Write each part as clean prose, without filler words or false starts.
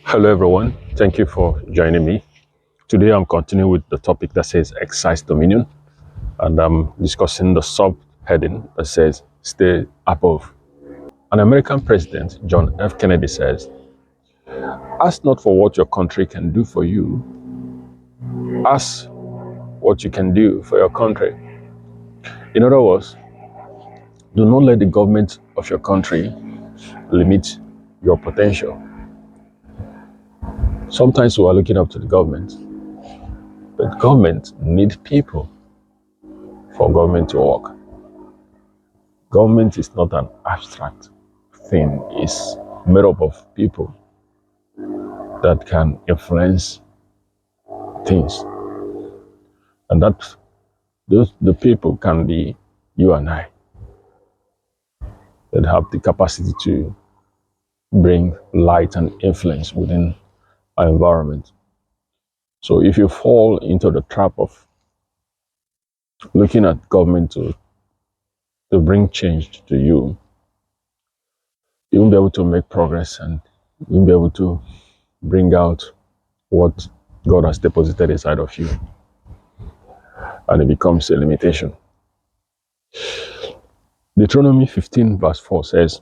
Hello, everyone. Thank you for joining me. Today, I'm continuing with the topic that says Exercise Dominion, and I'm discussing the subheading that says Stay Above. An American president, John F. Kennedy, says, ask not for what your country can do for you, ask what you can do for your country. In other words, do not let the government of your country limit your potential. Sometimes we are looking up to the government, but government need people for government to work. Government is not an abstract thing, it's made up of people that can influence things. And that the people can be you and I that have the capacity to bring light and influence within our environment. So if you fall into the trap of looking at government to bring change to you, you won't be able to make progress and you won't be able to bring out what God has deposited inside of you. And it becomes a limitation. Deuteronomy 15 verse 4 says,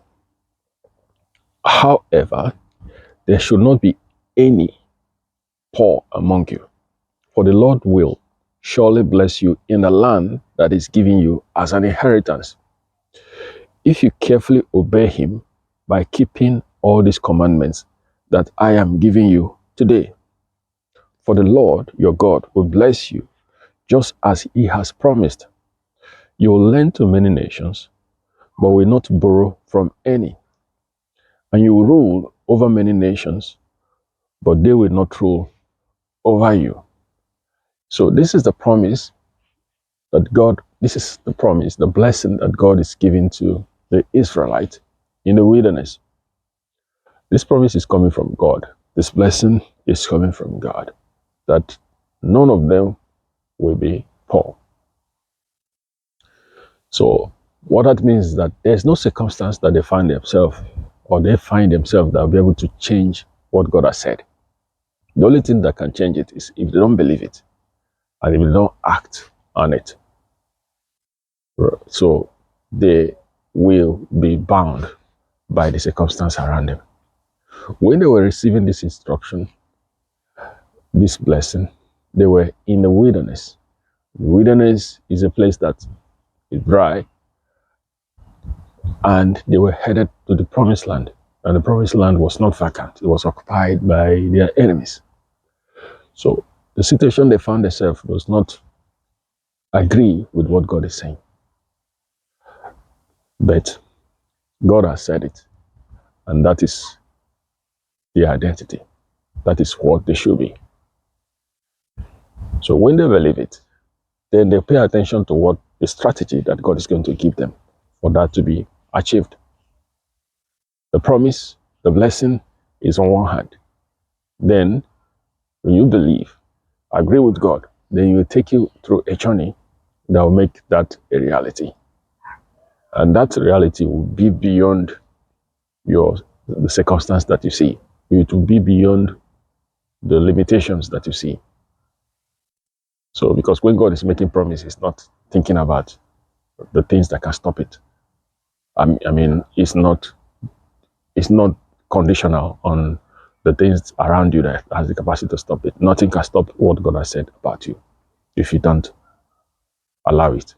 however, there should not be any poor among you, for the Lord will surely bless you in the land that is given you as an inheritance, if you carefully obey him by keeping all these commandments that I am giving you today. For the Lord your God will bless you just as he has promised. You will lend to many nations, but will not borrow from any. And you will rule over many nations, but they will not rule over you. So this is the promise the blessing that God is giving to the Israelites in the wilderness. This promise is coming from God. This blessing is coming from God, that none of them will be poor. So what that means is that there's no circumstance that they find themselves that will be able to change what God has said. The only thing that can change it is if they don't believe it and if they don't act on it. So they will be bound by the circumstance around them. When they were receiving this instruction, this blessing, they were in the wilderness. The wilderness is a place that is dry, and they were headed to the promised land. And the promised land was not vacant, it was occupied by their enemies. So the situation they found themselves does not agree with what God is saying. But God has said it, and that is their identity. That is what they should be. So when they believe it, then they pay attention to what the strategy that God is going to give them for that to be achieved. The promise, the blessing is on one hand. Then, when you believe, agree with God, then He will take you through a journey that will make that a reality. And that reality will be beyond the circumstance that you see. It will be beyond the limitations that you see. So, because when God is making promise, He's not thinking about the things that can stop it. I mean, it's not conditional on the things around you that has the capacity to stop it. Nothing can stop what God has said about you if you don't allow it.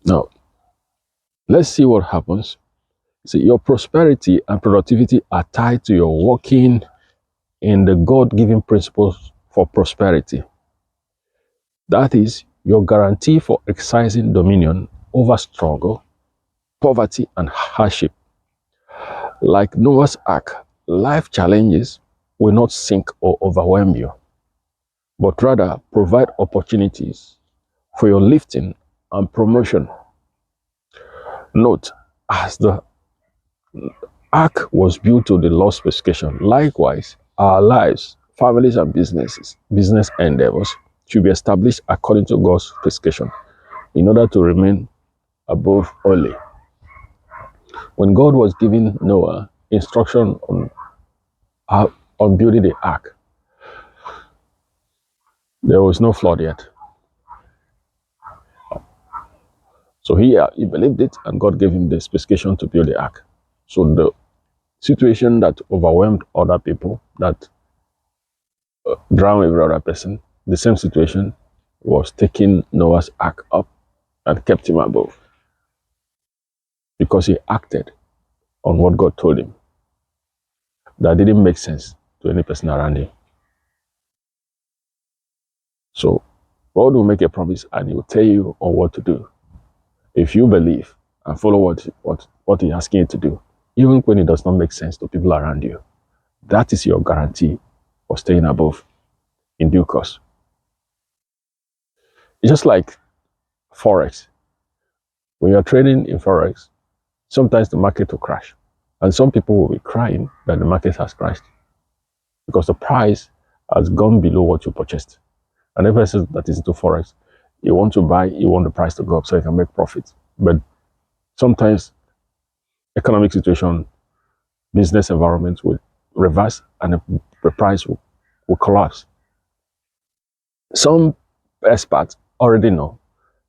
Now, let's see what happens. See, your prosperity and productivity are tied to your walking in the God-given principles for prosperity. That is your guarantee for exercising dominion over struggle, poverty, and hardship. Like Noah's Ark, life challenges will not sink or overwhelm you, but rather provide opportunities for your lifting and promotion. Note, as the ark was built to the Lord's specification, likewise, our lives, families, and business endeavors should be established according to God's specification in order to remain above only. When God was giving Noah instruction on on building the ark, there was no flood yet. So he believed it, and God gave him the specification to build the ark. So the situation that overwhelmed other people, that drowned every other person, the same situation was taking Noah's ark up and kept him above, because he acted on what God told him that didn't make sense to any person around him. So God will make a promise and he will tell you on what to do. If you believe and follow what he's asking you to do, even when it does not make sense to people around you, that is your guarantee for staying above in due course. It's just like Forex. When you're trading in Forex, sometimes the market will crash. And some people will be crying that the market has crashed because the price has gone below what you purchased. And every person that is into Forex, you want to buy, you want the price to go up so you can make profit. But sometimes economic situation, business environment will reverse and the price will collapse. Some experts already know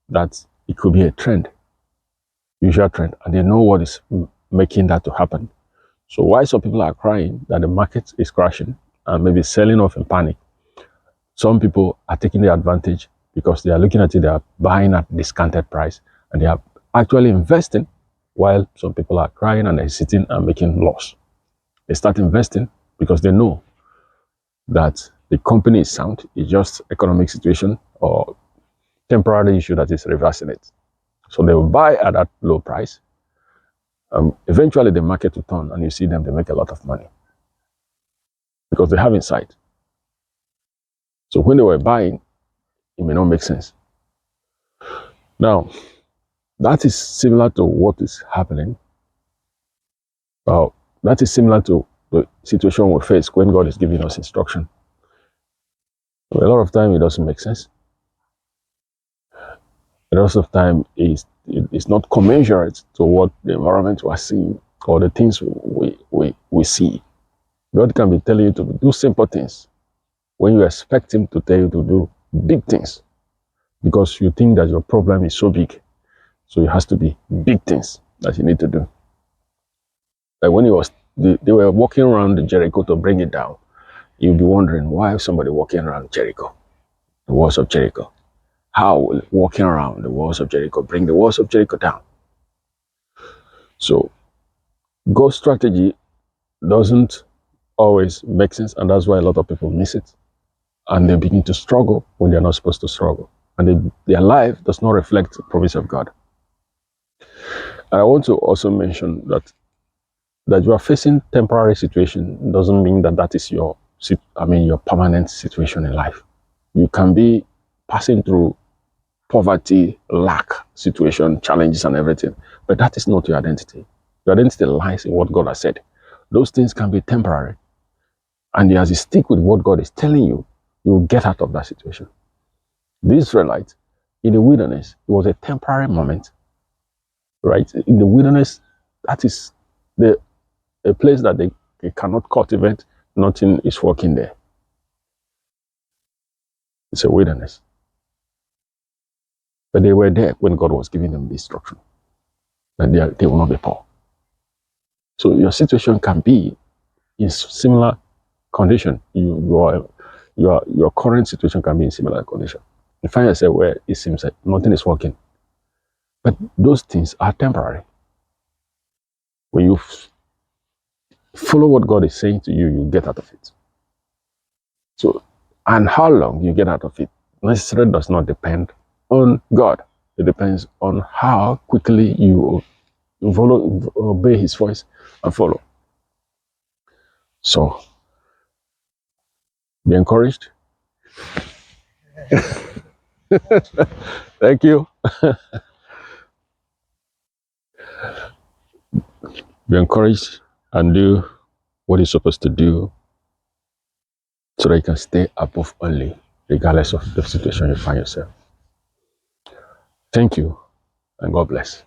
that it could be a trend, usual trend, and they know what is making that to happen. So why some people are crying that the market is crashing and maybe selling off in panic, some people are taking the advantage because they are looking at it, they are buying at discounted price and they are actually investing, while some people are crying and they're sitting and making loss. They start investing because they know that the company is sound, it's just economic situation or temporary issue that is reversing it. So they will buy at that low price. Eventually the market will turn and you see them, they make a lot of money because they have insight. So when they were buying, it may not make sense. Now, that is similar to what is happening. That is similar to the situation we face when God is giving us instruction. A lot of time it doesn't make sense. A lot of time it's not commensurate to what the environment we're seeing or the things we see. God can be telling you to do simple things when you expect him to tell you to do big things because you think that your problem is so big. So it has to be big things that you need to do. Like when they were walking around Jericho to bring it down, you'll be wondering why is somebody walking around Jericho, the walls of Jericho? How will walking around the walls of Jericho bring the walls of Jericho down? So God's strategy doesn't always make sense, and that's why a lot of people miss it. And they begin to struggle when they're not supposed to struggle. And their life does not reflect the promise of God. And I want to also mention that you are facing temporary situation doesn't mean that is your permanent situation in life. You can be passing through poverty, lack situation, challenges and everything, but that is not your identity. Your identity lies in what God has said. Those things can be temporary, and as you stick with what God is telling you, you will get out of that situation. The Israelites in the wilderness, it was a temporary moment, right? In the wilderness, that is a place that they cannot cultivate, nothing is working there. It's a wilderness. But they were there when God was giving them the instruction that they will not be poor. So your situation can be in similar condition. Your current situation can be in similar condition. You find yourself where it seems like nothing is working. But those things are temporary. When you follow what God is saying to you, you get out of it. So, and how long you get out of it necessarily does not depend on God. It depends on how quickly you obey his voice and follow. So, be encouraged. Thank you. Be encouraged and do what you're supposed to do so that you can stay above only, regardless of the situation you find yourself. Thank you, and God bless.